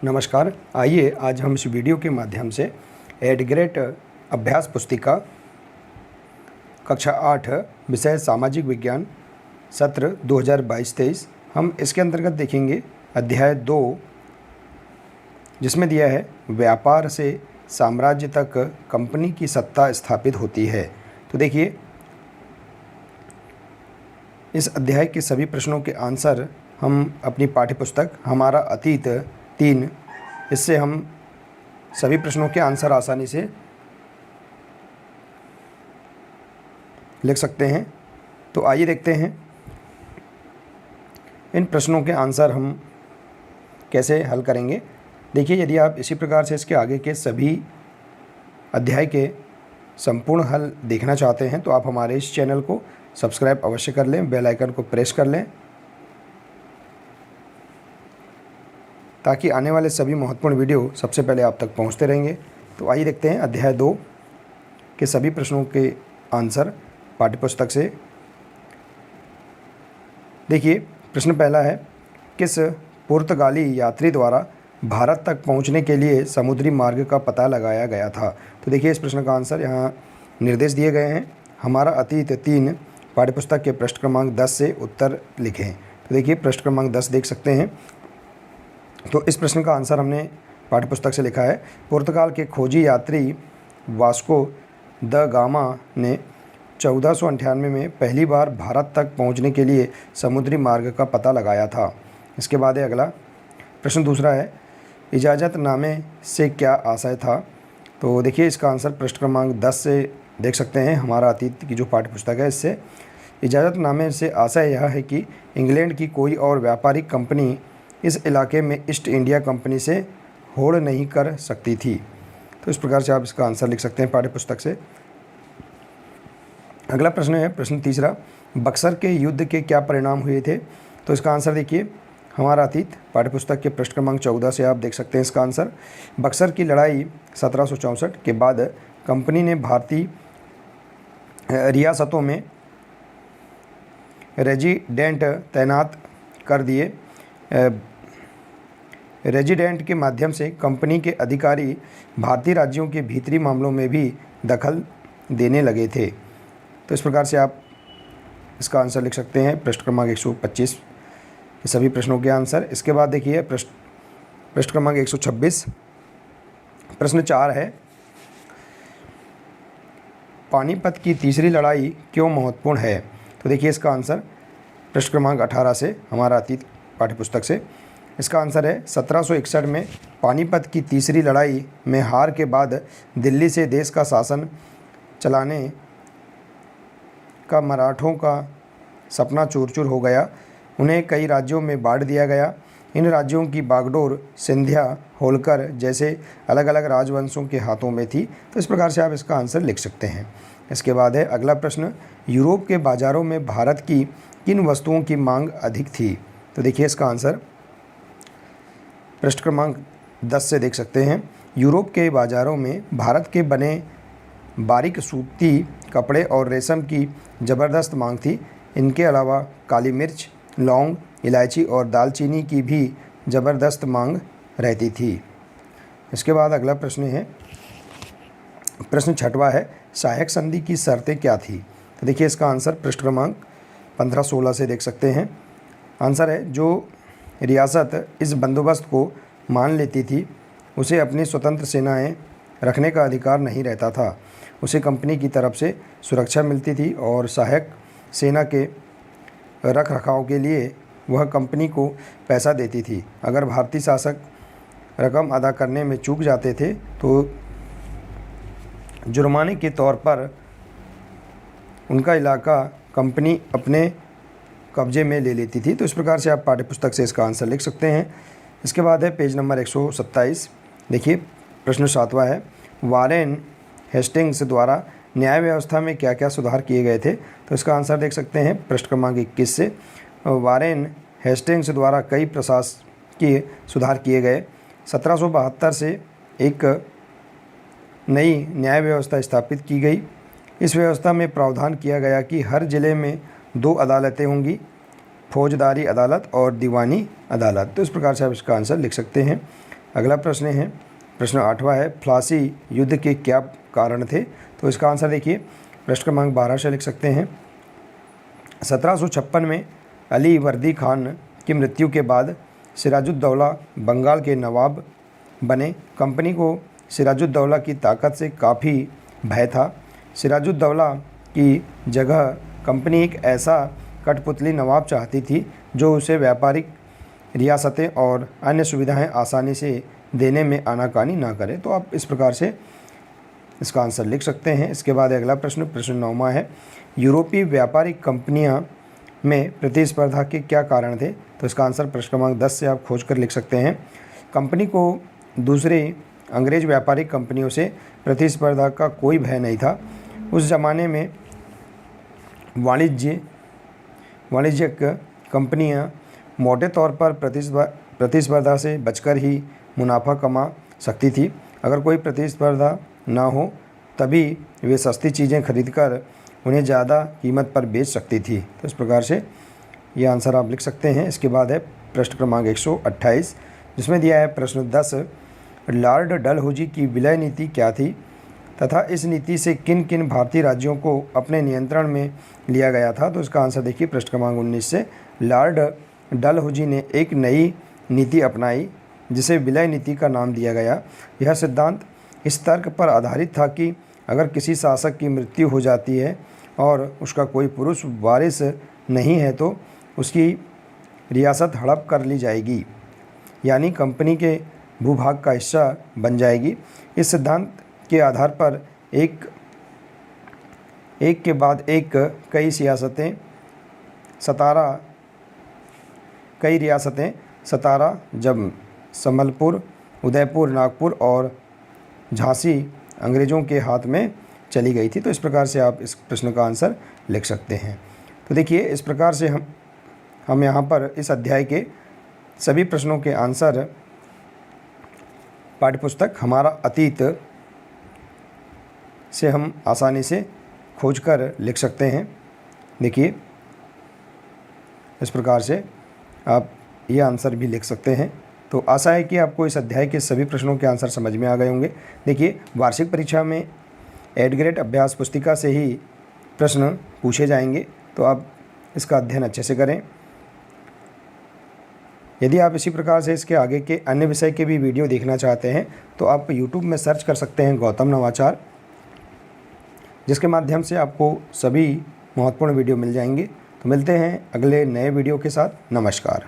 नमस्कार। आइए आज हम इस वीडियो के माध्यम से एड ग्रेड अभ्यास पुस्तिका कक्षा 8 विषय सामाजिक विज्ञान सत्र 2022-23 हम इसके अंतर्गत देखेंगे अध्याय 2, जिसमें दिया है व्यापार से साम्राज्य तक कंपनी की सत्ता स्थापित होती है। तो देखिए, इस अध्याय के सभी प्रश्नों के आंसर हम अपनी पाठ्यपुस्तक हमारा अतीत 3 इससे हम सभी प्रश्नों के आंसर आसानी से लिख सकते हैं। तो आइए देखते हैं इन प्रश्नों के आंसर हम कैसे हल करेंगे। देखिए, यदि आप इसी प्रकार से इसके आगे के सभी अध्याय के संपूर्ण हल देखना चाहते हैं तो आप हमारे इस चैनल को सब्सक्राइब अवश्य कर लें, बेल आइकन को प्रेस कर लें ताकि आने वाले सभी महत्वपूर्ण वीडियो सबसे पहले आप तक पहुंचते रहेंगे। तो आइए देखते हैं अध्याय 2 के सभी प्रश्नों के आंसर पाठ्यपुस्तक से। देखिए, प्रश्न पहला है, किस पुर्तगाली यात्री द्वारा भारत तक पहुंचने के लिए समुद्री मार्ग का पता लगाया गया था। तो देखिए, इस प्रश्न का आंसर यहाँ निर्देश दिए गए हैं। हमारा अतीत 3 पाठ्यपुस्तक के पृष्ठ क्रमांक 10 से उत्तर लिखें। तो देखिए, पृष्ठ क्रमांक 10 देख सकते हैं। तो इस प्रश्न का आंसर हमने पाठ्यपुस्तक से लिखा है। पुर्तगाल के खोजी यात्री वास्को द गामा ने 1498 में पहली बार भारत तक पहुंचने के लिए समुद्री मार्ग का पता लगाया था। इसके बाद है अगला प्रश्न, दूसरा है, इजाज़तनामे से क्या आशय था। तो देखिए, इसका आंसर पृष्ठ क्रमांक 10 से देख सकते हैं। हमारा अतीत की जो पाठ्यपुस्तक है, इससे इजाज़तनामे से आशय यह है कि इंग्लैंड की कोई और व्यापारिक कंपनी इस इलाके में ईस्ट इंडिया कंपनी से होड़ नहीं कर सकती थी। तो इस प्रकार से आप इसका आंसर लिख सकते हैं पाठ्यपुस्तक से। अगला प्रश्न है प्रश्न तीसरा, बक्सर के युद्ध के क्या परिणाम हुए थे। तो इसका आंसर देखिए, हमारा अतीत पाठ्यपुस्तक के पृष्ठ क्रमांक 14 से आप देख सकते हैं इसका आंसर। बक्सर की लड़ाई 1764 के बाद कंपनी ने भारतीय रियासतों में रेजिडेंट तैनात कर दिए। रेजिडेंट के माध्यम से कंपनी के अधिकारी भारतीय राज्यों के भीतरी मामलों में भी दखल देने लगे थे। तो इस प्रकार से आप इसका आंसर लिख सकते हैं पृष्ठ क्रमांक 125 के सभी प्रश्नों के आंसर। इसके बाद देखिए पृष्ठ क्रमांक 126 प्रश्न 4 है, पानीपत की तीसरी लड़ाई क्यों महत्वपूर्ण है। तो देखिए, इसका आंसर पृष्ठ क्रमांक 18 से हमारा अतीत पाठ्यपुस्तक से। इसका आंसर है 1761 में पानीपत की तीसरी लड़ाई में हार के बाद दिल्ली से देश का शासन चलाने का मराठों का सपना चूर चूर हो गया। उन्हें कई राज्यों में बांट दिया गया। इन राज्यों की बागडोर सिंधिया, होलकर जैसे अलग अलग राजवंशों के हाथों में थी। तो इस प्रकार से आप इसका आंसर लिख सकते हैं। इसके बाद है अगला प्रश्न, यूरोप के बाज़ारों में भारत की किन वस्तुओं की मांग अधिक थी। तो देखिए, इसका आंसर पृष्ठ क्रमांक 10 से देख सकते हैं। यूरोप के बाज़ारों में भारत के बने बारीक सूती कपड़े और रेशम की ज़बरदस्त मांग थी। इनके अलावा काली मिर्च, लौंग, इलायची और दालचीनी की भी ज़बरदस्त मांग रहती थी। इसके बाद अगला प्रश्न है प्रश्न 6वां है, सहायक संधि की शर्तें क्या थी। तो देखिए, इसका आंसर पृष्ठ क्रमांक 15-16 से देख सकते हैं। आंसर है, जो रियासत इस बंदोबस्त को मान लेती थी उसे अपनी स्वतंत्र सेनाएं रखने का अधिकार नहीं रहता था। उसे कंपनी की तरफ से सुरक्षा मिलती थी और सहायक सेना के रख रखाव के लिए वह कंपनी को पैसा देती थी। अगर भारतीय शासक रकम अदा करने में चूक जाते थे तो जुर्माने के तौर पर उनका इलाका कंपनी अपने कब्जे में ले लेती थी। तो इस प्रकार से आप पाठ्यपुस्तक से इसका आंसर लिख सकते हैं। इसके बाद है पेज नंबर 127। देखिए, प्रश्न 7वां है, वारेन हेस्टिंग्स द्वारा न्याय व्यवस्था में क्या क्या सुधार किए गए थे। तो इसका आंसर देख सकते हैं पृष्ठ क्रमांक 21 से। वारेन हेस्टिंग्स द्वारा कई प्रशासकीय सुधार किए गए। 1772 से एक नई न्याय व्यवस्था स्थापित की गई। इस व्यवस्था में प्रावधान किया गया कि हर जिले में 2 अदालतें होंगी, फौजदारी अदालत और दीवानी अदालत। तो इस प्रकार से आप इसका आंसर लिख सकते हैं। अगला प्रश्न है, प्रश्न 8वां है, प्लासी युद्ध के क्या कारण थे? तो इसका आंसर देखिए प्रश्न क्रमांक 12 से लिख सकते हैं। 1756 में अली वर्दी खान की मृत्यु के बाद सिराजुद्दौला बंगाल के नवाब बने। कंपनी को सिराजुद्दौला की ताकत से काफ़ी भय था। सिराजुद्दौला की जगह कंपनी एक ऐसा कठपुतली नवाब चाहती थी जो उसे व्यापारिक रियासतें और अन्य सुविधाएं आसानी से देने में आनाकानी ना करे। तो आप इस प्रकार से इसका आंसर लिख सकते हैं। इसके बाद अगला प्रश्न, प्रश्न 9वां है, यूरोपीय व्यापारिक कंपनियां में प्रतिस्पर्धा के क्या कारण थे? तो इसका आंसर प्रश्न क्रमांक 10 से आप खोज कर लिख सकते हैं। कंपनी को दूसरे अंग्रेज व्यापारिक कंपनियों से प्रतिस्पर्धा का कोई भय नहीं था। उस ज़माने में वाणिज्यिक कंपनियां मोटे तौर पर प्रतिस्पर्धा से बचकर ही मुनाफा कमा सकती थी। अगर कोई प्रतिस्पर्धा ना हो तभी वे सस्ती चीज़ें खरीदकर उन्हें ज़्यादा कीमत पर बेच सकती थी। तो इस प्रकार से ये आंसर आप लिख सकते हैं। इसके बाद है प्रश्न क्रमांक 128, जिसमें दिया है प्रश्न 10, लॉर्ड डलहौजी की विलय नीति क्या थी तथा इस नीति से किन किन भारतीय राज्यों को अपने नियंत्रण में लिया गया था? तो इसका आंसर देखिए प्रश्न क्रमांक 19 से, लॉर्ड डलहौजी ने एक नई नीति अपनाई जिसे विलय नीति का नाम दिया गया। यह सिद्धांत इस तर्क पर आधारित था कि अगर किसी शासक की मृत्यु हो जाती है और उसका कोई पुरुष वारिस नहीं है तो उसकी रियासत हड़प कर ली जाएगी, यानी कंपनी के भूभाग का हिस्सा बन जाएगी। इस सिद्धांत के आधार पर एक के बाद एक कई रियासतें सतारा, जब संबलपुर, उदयपुर, नागपुर और झांसी अंग्रेज़ों के हाथ में चली गई थी। तो इस प्रकार से आप इस प्रश्न का आंसर लिख सकते हैं। तो देखिए इस प्रकार से हम यहाँ पर इस अध्याय के सभी प्रश्नों के आंसर पाठ्यपुस्तक हमारा अतीत से हम आसानी से खोजकर लिख सकते हैं। देखिए इस प्रकार से आप ये आंसर भी लिख सकते हैं। तो आशा है कि आपको इस अध्याय के सभी प्रश्नों के आंसर समझ में आ गए होंगे। देखिए वार्षिक परीक्षा में एडग्रेड अभ्यास पुस्तिका से ही प्रश्न पूछे जाएंगे, तो आप इसका अध्ययन अच्छे से करें। यदि आप इसी प्रकार से इसके आगे के अन्य विषय के भी वीडियो देखना चाहते हैं तो आप YouTube में सर्च कर सकते हैं गौतम नवाचार, जिसके माध्यम से आपको सभी महत्वपूर्ण वीडियो मिल जाएंगे। तो मिलते हैं अगले नए वीडियो के साथ। नमस्कार।